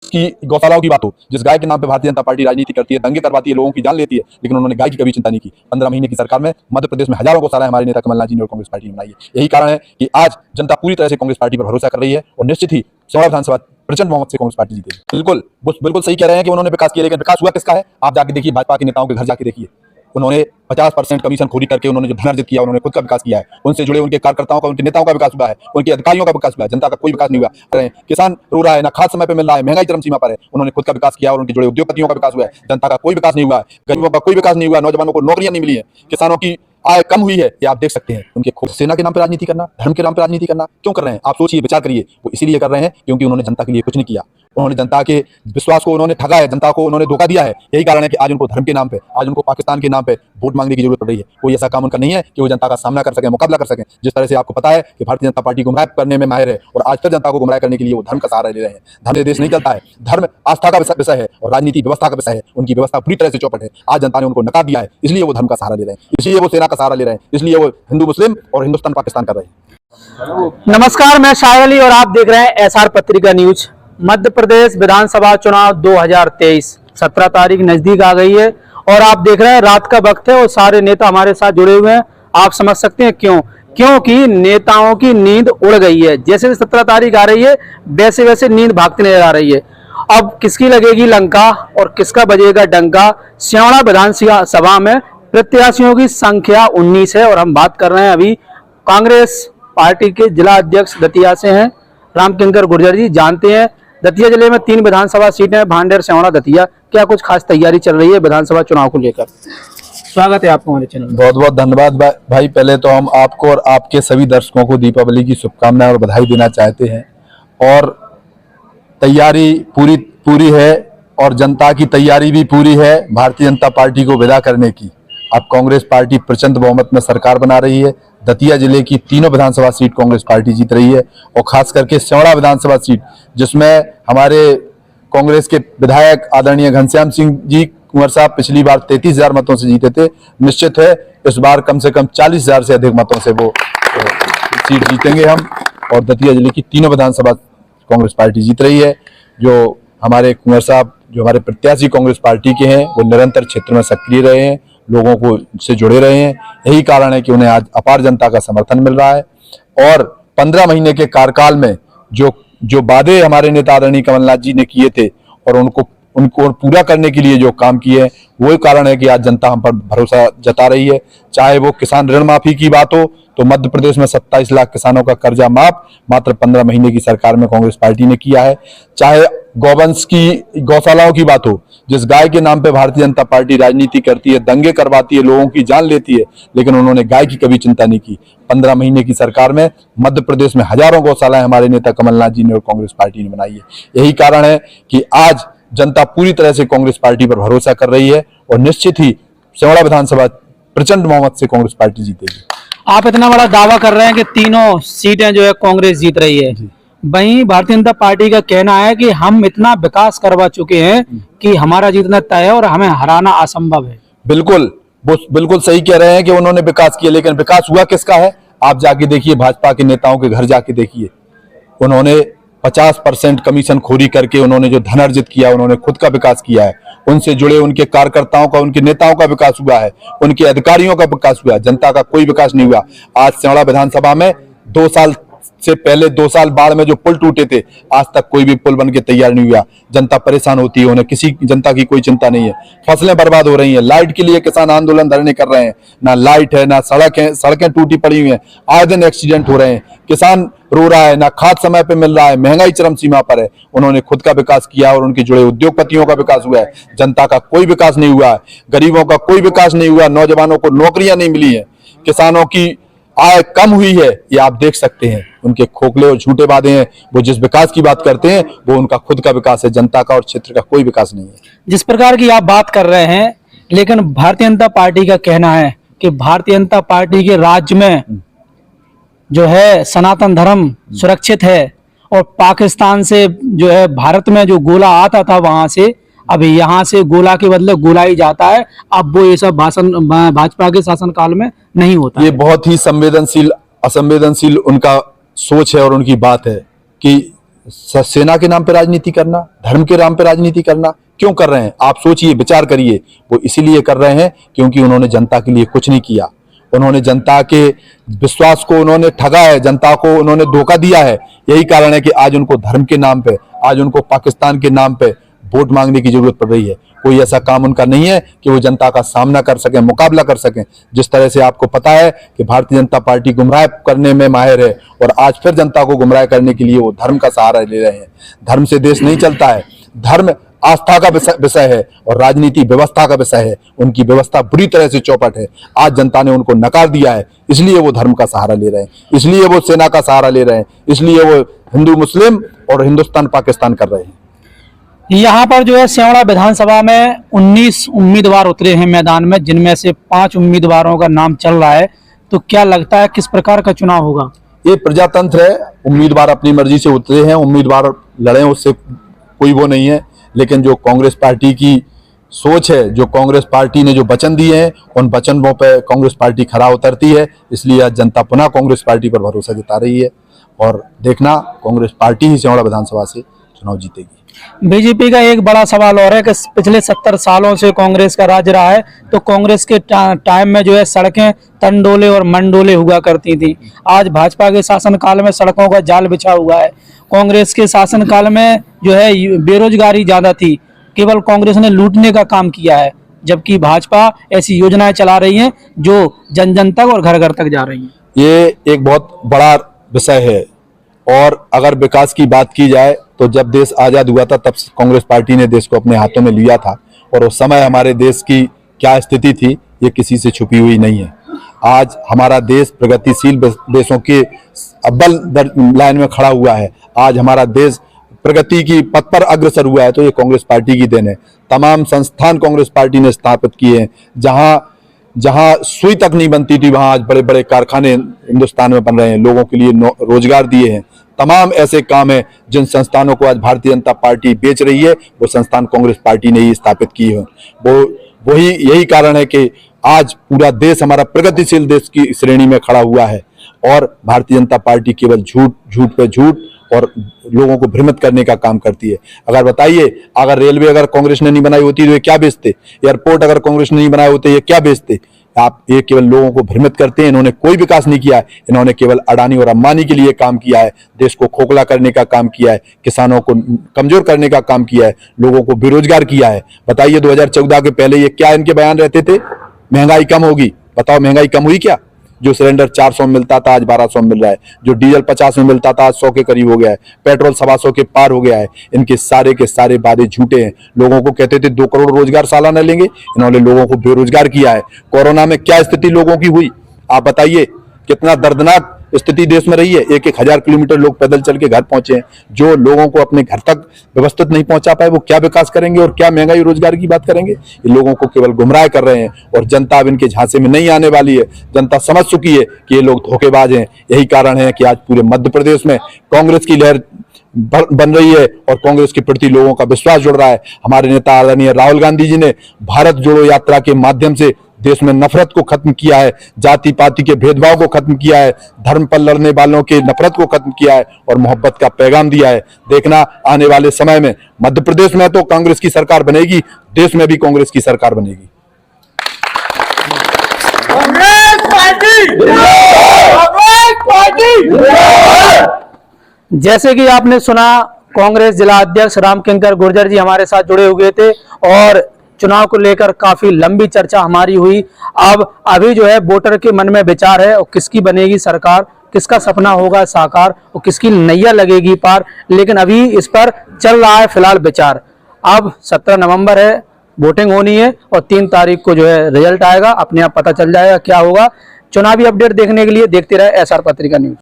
की गौशालाओं की बात हो, जिस गाय के नाम पे भारतीय जनता पार्टी राजनीति करती है, दंगे करवाती है, लोगों की जान लेती है, लेकिन उन्होंने गाय की कभी चिंता नहीं की। 15 महीने की सरकार में मध्य प्रदेश में हजारों गौशालाएं हमारे नेता कमलनाथ जी ने और कांग्रेस पार्टी ने बनाई है। यही कारण है कि आज जनता पूरी तरह से कांग्रेस पार्टी पर भरोसा कर रही है और निश्चित ही सिमरा विधानसभा प्रचंड बहुमत से कांग्रेस पार्टी जीतेगी। बिल्कुल सही कह रहे हैं कि उन्होंने विकास किया, लेकिन विकास हुआ किसका है? आप जाके देखिए, भाजपा के नेताओं के घर जाके देखिए। उन्होंने 50% कमीशन खोरी करके उन्होंने जो धन अर्जित किया, उन्होंने खुद का विकास किया है। उनसे जुड़े उनके कार्यकर्ताओं का, उनके नेताओं का विकास हुआ है, उनके अधिकारियों का विकास हुआ है। जनता का कोई विकास नहीं हुआ। किसान रो रहा है, ना खाद समय पे मिल रहा है, महंगाई चरम सीमा पर है। उन्होंने खुद का विकास किया और उनके जुड़े उद्योगपतियों का विकास हुआ है। जनता का कोई विकास नहीं हुआ है, गरीबों का कोई विकास नहीं हुआ, नौजवानों को नौकरियां नहीं मिली है, किसानों की आय कम हुई है। ये आप देख सकते हैं। उनके खुद सेना के नाम पर राजनीति करना, धर्म के नाम पर राजनीति करना क्यों कर रहे हैं? आप सोचिए, विचार करिए। वो इसीलिए कर रहे हैं क्योंकि उन्होंने जनता के लिए कुछ नहीं किया। उन्होंने जनता के विश्वास को उन्होंने ठगा है, जनता को उन्होंने धोखा दिया है। यही कारण है कि आज उनको धर्म के नाम पे, आज उनको पाकिस्तान के नाम पे वोट मांगने की जरूरत पड़ रही है। कोई ऐसा काम उनका नहीं है कि वो जनता का सामना कर सके, मुकाबला कर सके। जिस तरह से आपको पता है कि भारतीय जनता पार्टी गुमराह करने में माहिर है और आज फिर जनता को गुमराह करने के लिए वो धर्म का सहारा ले रहे हैं। धर्म से देश नहीं चलता है, धर्म आस्था का विषय है और राजनीति व्यवस्था का विषय है। उनकी व्यवस्था पूरी तरह से चौपट है। आज जनता ने उनको नकार दिया है, इसलिए वो धर्म का सहारा ले रहे हैं, इसलिए वो सेना का सहारा ले रहे हैं, इसलिए वो हिंदू मुस्लिम और हिंदुस्तान पाकिस्तान कर रहे हैं। नमस्कार, मैं शाह अली और आप देख रहे हैं एसआर पत्रिका न्यूज। मध्य प्रदेश विधानसभा चुनाव 2023 17 तारीख नजदीक आ गई है और आप देख रहे हैं रात का वक्त है और सारे नेता हमारे साथ जुड़े हुए हैं। आप समझ सकते हैं क्यों? क्योंकि नेताओं की नींद उड़ गई है। जैसे 17 तारीख आ रही है वैसे वैसे नींद भागती नजर आ रही है। अब किसकी लगेगी लंका और किसका बजेगा डंका? सियाड़ा विधानसभा में प्रत्याशियों की संख्या 19 है और हम बात कर रहे हैं अभी कांग्रेस पार्टी के जिला अध्यक्ष दतिया से हैं रामकिंकर गुर्जर जी। जानते हैं दतिया जिले में 3 विधानसभा सीटें, भांडेर, सियाड़ा, दतिया। क्या कुछ खास तैयारी चल रही है विधानसभा चुनाव को लेकर? स्वागत है आपको हमारे चैनल में। बहुत बहुत धन्यवाद भाई। पहले तो हम आपको और आपके सभी दर्शकों को दीपावली की शुभकामनाएं और बधाई देना चाहते हैं। और तैयारी पूरी है और जनता की तैयारी भी पूरी है भारतीय जनता पार्टी को विदा करने की। अब कांग्रेस पार्टी प्रचंड बहुमत में सरकार बना रही है। दतिया जिले की तीनों विधानसभा सीट कांग्रेस पार्टी जीत रही है और खास करके सियाड़ा विधानसभा सीट, जिसमें हमारे कांग्रेस के विधायक आदरणीय घनश्याम सिंह जी कुंवर साहब पिछली बार 33,000 मतों से जीते थे। निश्चित है इस बार कम से कम 40,000 से अधिक मतों से वो सीट जीतेंगे हम। और दतिया जिले की तीनों विधानसभा कांग्रेस पार्टी जीत रही है। जो हमारे कुंवर साहब, जो हमारे प्रत्याशी कांग्रेस पार्टी के हैं, वो निरंतर क्षेत्र में सक्रिय रहे हैं, लोगों को से जुड़े रहे हैं। यही कारण है कि उन्हें आज अपार जनता का समर्थन मिल रहा है। और 15 महीने के कार्यकाल में जो वादे हमारे नेता आदरणीय कमलनाथ जी ने किए थे और उनको पूरा करने के लिए जो काम किए हैं, वही कारण है कि आज जनता हम पर भरोसा जता रही है। चाहे वो किसान ऋण माफी की बात हो, तो मध्य प्रदेश में 27 लाख किसानों का कर्जा माफ मात्र 15 महीने की सरकार में कांग्रेस पार्टी ने किया है। चाहे गौवंश की गौशालाओं की बात हो, जिस गाय के नाम पे भारतीय जनता पार्टी राजनीति करती है, दंगे करवाती है, लोगों की जान लेती है, लेकिन उन्होंने गाय की कभी चिंता नहीं की। 15 महीने की सरकार में मध्य प्रदेश में हजारों गौशालाएं हमारे नेता कमलनाथ जी ने और कांग्रेस पार्टी ने बनाई है। यही कारण है कि आज जनता पूरी तरह से कांग्रेस पार्टी पर भरोसा कर रही है और निश्चित ही सियाड़ा विधानसभा प्रचंड बहुमत से कांग्रेस पार्टी जीतेगी। आप इतना बड़ा दावा कर रहे हैं कि तीनों सीटें जो है कांग्रेस जीत रही है, वहीं भारतीय जनता पार्टी का कहना है कि हम इतना विकास करवा चुके हैं कि हमारा जीतना तय है और हमें हराना असंभव है। बिल्कुल सही कह रहे हैं कि उन्होंने विकास किया, लेकिन विकास हुआ किसका है? आप जाके देखिए, भाजपा के नेताओं के घर जाके देखिए। उन्होंने 50% कमीशन खोरी करके उन्होंने जो धन अर्जित किया, उन्होंने खुद का विकास किया है। उनसे जुड़े उनके कार्यकर्ताओं का, उनके नेताओं का विकास हुआ है, उनके अधिकारियों का विकास हुआ है। जनता का कोई विकास नहीं हुआ। आज सियाड़ा विधानसभा में 2 साल से पहले 2 साल बाढ़ में जो पुल टूटे थे, आज तक कोई भी पुल बन के तैयार नहीं हुआ। जनता परेशान होती है, उन्हें किसी जनता की कोई चिंता नहीं है। फसलें बर्बाद हो रही हैं, लाइट के लिए किसान आंदोलन धरने कर रहे हैं, ना लाइट है, ना सड़कें टूटी पड़ी हुई हैं, आए दिन एक्सीडेंट हो रहे हैं, किसान रो रहा है, ना खाद समय पे मिल रहा है, महंगाई चरम सीमा पर है। उन्होंने खुद का विकास किया और उनके जुड़े उद्योगपतियों का विकास हुआ है। जनता का कोई विकास नहीं हुआ है, गरीबों का कोई विकास नहीं हुआ, नौजवानों को नौकरियां नहीं मिली है, किसानों की आय कम हुई है। ये आप देख सकते हैं। उनके खोखले और झूठे वादे हैं। वो जिस विकास की बात करते हैं वो उनका खुद का विकास है, जनता का और क्षेत्र का कोई विकास नहीं है। जिस प्रकार की आप बात कर रहे हैं, लेकिन भारतीय जनता पार्टी का कहना है कि भारतीय जनता पार्टी के राज्य में जो है सनातन धर्म सुरक्षित है और पाकिस्तान से जो है भारत में जो गोला आता था वहां से अभी यहाँ से गोला के बदले गोला ही जाता है। अब वो ये सब भाषण भाजपा के शासनकाल में नहीं होता। ये बहुत ही असंवेदनशील उनका सोच है और उनकी बात है कि सेना के नाम पे राजनीति करना, धर्म के नाम पे राजनीति करना क्यों कर रहे हैं? आप सोचिए, विचार करिए। वो इसीलिए कर रहे हैं क्योंकि उन्होंने जनता के लिए कुछ नहीं किया। उन्होंने जनता के विश्वास को उन्होंने ठगा है, जनता को उन्होंने धोखा दिया है। यही कारण है कि आज उनको धर्म के नाम पे, आज उनको पाकिस्तान के नाम पे वोट मांगने की जरूरत पड़ रही है। कोई ऐसा काम उनका नहीं है कि वो जनता का सामना कर सकें, मुकाबला कर सकें। जिस तरह से आपको पता है कि भारतीय जनता पार्टी गुमराह करने में माहिर है और आज फिर जनता को गुमराह करने के लिए वो धर्म का सहारा ले रहे हैं। धर्म से देश नहीं चलता है। धर्म आस्था का विषय है और राजनीति व्यवस्था का विषय है। उनकी व्यवस्था बुरी तरह से चौपट है। आज जनता ने उनको नकार दिया है, इसलिए वो धर्म का सहारा ले रहे हैं, इसलिए वो सेना का सहारा ले रहे हैं, इसलिए वो हिंदू मुस्लिम और हिंदुस्तान पाकिस्तान कर रहे हैं। यहाँ पर जो है सियाड़ा विधानसभा में 19 उम्मीदवार उतरे हैं मैदान में, जिनमें से 5 उम्मीदवारों का नाम चल रहा है। तो क्या लगता है किस प्रकार का चुनाव होगा? ये प्रजातंत्र है, उम्मीदवार अपनी मर्जी से उतरे हैं, उम्मीदवार लड़े, उससे कोई वो नहीं है। लेकिन जो कांग्रेस पार्टी की सोच है, जो कांग्रेस पार्टी ने जो वचन दिए हैं, उन वचनों पर कांग्रेस पार्टी खरा उतरती है। इसलिए आज जनता पुनः कांग्रेस पार्टी पर भरोसा जता रही है और देखना, कांग्रेस पार्टी ही सियाड़ा विधानसभा से चुनाव जीतेगी। बीजेपी का एक बड़ा सवाल और है कि पिछले 70 सालों से कांग्रेस का राज रहा है, तो कांग्रेस के टाइम में जो है सड़कें तंडोले और मंडोले हुआ करती थी। आज भाजपा के शासनकाल में सड़कों का जाल बिछा हुआ है। कांग्रेस के शासनकाल में जो है बेरोजगारी ज्यादा थी, केवल कांग्रेस ने लूटने का काम किया है, जबकि भाजपा ऐसी योजनाएं चला रही है जो जन जन तक और घर घर तक जा रही है। ये एक बहुत बड़ा विषय है और अगर विकास की बात की जाए तो जब देश आजाद हुआ था तब कांग्रेस पार्टी ने देश को अपने हाथों में लिया था और उस समय हमारे देश की क्या स्थिति थी ये किसी से छुपी हुई नहीं है। आज हमारा देश प्रगतिशील देशों के अव्वल लाइन में खड़ा हुआ है। आज हमारा देश प्रगति की पथ पर अग्रसर हुआ है तो ये कांग्रेस पार्टी की देन है। तमाम संस्थान कांग्रेस पार्टी ने स्थापित किए हैं। जहां सुई तक नहीं बनती थी वहां आज बड़े बड़े कारखाने हिंदुस्तान में बन रहे हैं, लोगों के लिए रोजगार दिए हैं। तमाम ऐसे काम हैं जिन संस्थानों को आज भारतीय जनता पार्टी बेच रही है, वो संस्थान कांग्रेस पार्टी ने ही स्थापित किए हैं। यही कारण है कि आज पूरा देश हमारा प्रगतिशील देश की श्रेणी में खड़ा हुआ है और भारतीय जनता पार्टी केवल झूठ पे झूठ और लोगों को भ्रमित करने का काम करती है। अगर बताइए, अगर रेलवे अगर कांग्रेस ने नहीं बनाई होती तो ये क्या बेचते? एयरपोर्ट अगर कांग्रेस ने नहीं बनाए होते ये क्या बेचते? आप ये केवल लोगों को भ्रमित करते हैं। इन्होंने कोई विकास नहीं किया है, इन्होंने केवल अडानी और अंबानी के लिए काम किया है, देश को खोखला करने का काम किया है, किसानों को कमजोर करने का काम किया है, लोगों को बेरोजगार किया है। बताइए 2014 के पहले ये क्या इनके बयान रहते थे? महंगाई कम होगी। बताओ महंगाई कम हुई क्या? जो सिलेंडर 400 में मिलता था आज 1200 में मिल रहा है, जो डीजल 50 में मिलता था आज 100 के करीब हो गया है, पेट्रोल 125 के पार हो गया है। इनके सारे के सारे वादे झूठे हैं। लोगों को कहते थे 2 करोड़ रोजगार सालाना लेंगे, इन्होंने लोगों को बेरोजगार किया है। कोरोना में क्या स्थिति लोगों की हुई आप बताइए? कितना दर्दनाक स्थिति देश में रही है। 1,000 किलोमीटर लोग पैदल चल के घर पहुंचे हैं। जो लोगों को अपने घर तक व्यवस्थित नहीं पहुंचा पाए वो क्या विकास करेंगे और क्या महंगाई रोजगार की बात करेंगे? ये लोगों को केवल गुमराह कर रहे हैं और जनता अब इनके झांसे में नहीं आने वाली है। जनता समझ चुकी है कि ये लोग धोखेबाज हैं। यही कारण है कि आज पूरे मध्य प्रदेश में कांग्रेस की लहर बन रही है और कांग्रेस के प्रति लोगों का विश्वास जुड़ रहा है। हमारे नेता आदरणीय राहुल गांधी जी ने भारत जोड़ो यात्रा के माध्यम से देश में नफरत को खत्म किया है, जाति पाति के भेदभाव को खत्म किया है, धर्म पर लड़ने वालों के नफरत को खत्म किया है और मोहब्बत का पैगाम दिया है। देखना आने वाले समय में मध्य प्रदेश में तो कांग्रेस की सरकार बनेगी, देश में भी कांग्रेस की सरकार बनेगी। जैसे कि आपने सुना, कांग्रेस जिला अध्यक्ष रामकिंकर गुर्जर जी हमारे साथ जुड़े हुए थे और चुनाव को लेकर काफी लंबी चर्चा हमारी हुई। अब अभी जो है वोटर के मन में विचार है और किसकी बनेगी सरकार, किसका सपना होगा साकार और किसकी नैया लगेगी पार, लेकिन अभी इस पर चल रहा है फिलहाल विचार। अब 17 नवंबर है, वोटिंग होनी है और 3 तारीख को जो है रिजल्ट आएगा, अपने आप पता चल जाएगा क्या होगा। चुनावी अपडेट देखने के लिए देखते रहे SR पत्रिका न्यूज।